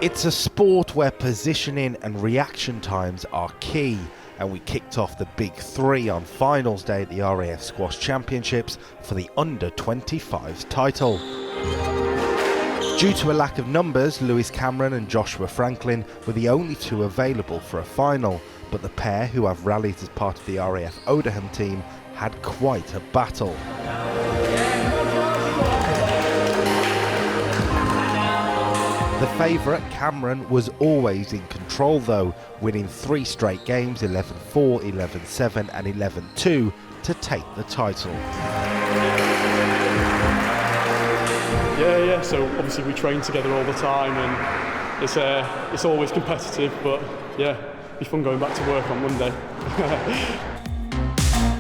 It's a sport where positioning and reaction times are key, and we kicked off the Big Three on finals day at the RAF Squash Championships for the under-25s title. Due to a lack of numbers, Lewis Cameron and Joshua Franklin were the only two available for a final, but the pair, who have rallied as part of the RAF Oldham team, had quite a battle. The favourite, Cameron, was always in control though, winning 3 straight games, 11-4, 11-7 and 11-2, to take the title. Yeah, so obviously we train together all the time and it's always competitive, but yeah, it'll be fun going back to work on Monday.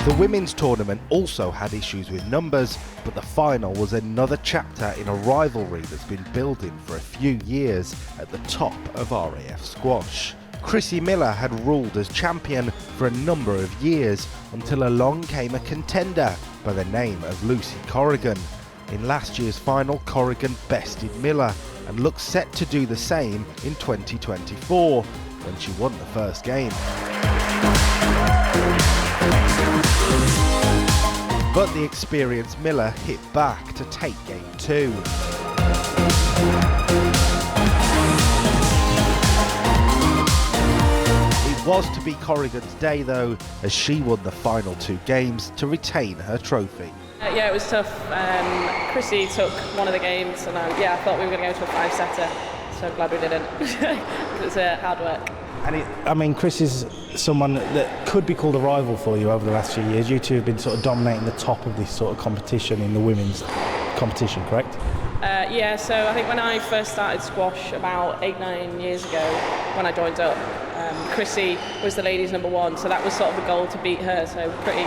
The women's tournament also had issues with numbers, but the final was another chapter in a rivalry that's been building for a few years at the top of RAF Squash. Chrissy Miller had ruled as champion for a number of years until along came a contender by the name of Lucy Corrigan. In last year's final, Corrigan bested Miller and looks set to do the same in 2024 when she won the first game. But the experienced Miller hit back to take game 2. It was to be Corrigan's day though, as she won the final 2 games to retain her trophy. Yeah, it was tough. Chrissy took one of the games and I thought we were going to go to a 5-setter, so glad we didn't. It was hard work. And Chris is someone that could be called a rival for you over the last few years. You two have been sort of dominating the top of this sort of competition in the women's competition, correct? Yeah, so I think when I first started squash about 8-9 years ago, when I joined up, Chrissy was the ladies' #1, so that was sort of the goal, to beat her, so pretty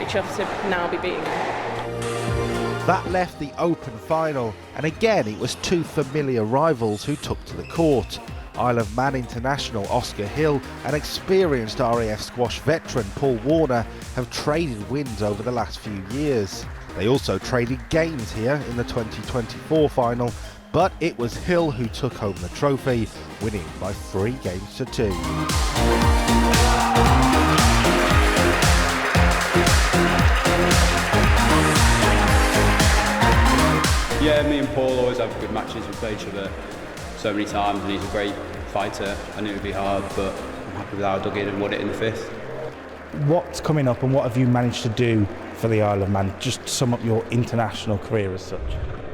chuffed to now be beating her. That left the open final, and again it was 2 familiar rivals who took to the court. Isle of Man international Oscar Hill and experienced RAF squash veteran Paul Warner have traded wins over the last few years. They also traded games here in the 2024 final, but it was Hill who took home the trophy, winning by 3 games to 2. Yeah, me and Paul always have good matches. We play each other so many times and he's a great fighter. I knew it would be hard, but I'm happy with how I dug in and won it in the 5th. What's coming up and what have you managed to do for the Isle of Man? Just to sum up your international career as such.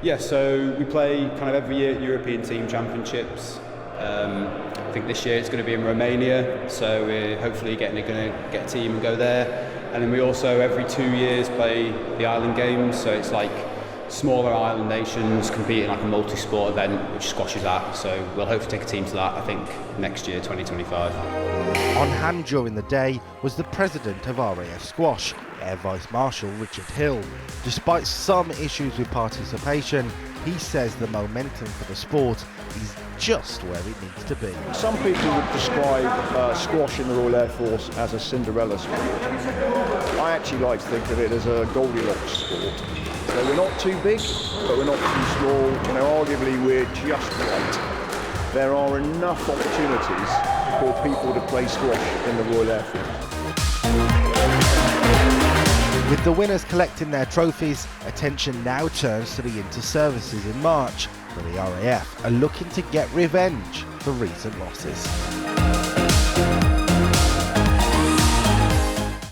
Yeah, so we play kind of every year at European Team Championships. I think this year it's going to be in Romania, so we're hopefully going to get a team and go there. And then we also every 2 years play the Island Games, so it's like smaller island nations compete in like a multi-sport event which squashes at, so we'll hopefully take a team to that, I think, next year, 2025. On hand during the day was the president of RAF Squash, Air Vice Marshal Richard Hill. Despite some issues with participation, he says the momentum for the sport is just where it needs to be. Some people would describe squash in the Royal Air Force as a Cinderella sport. I actually like to think of it as a Goldilocks sport. So we're not too big, but we're not too small. Arguably we're just right. There are enough opportunities for people to play squash in the Royal Air Force. With the winners collecting their trophies, attention now turns to the inter-services in March, where the RAF are looking to get revenge for recent losses.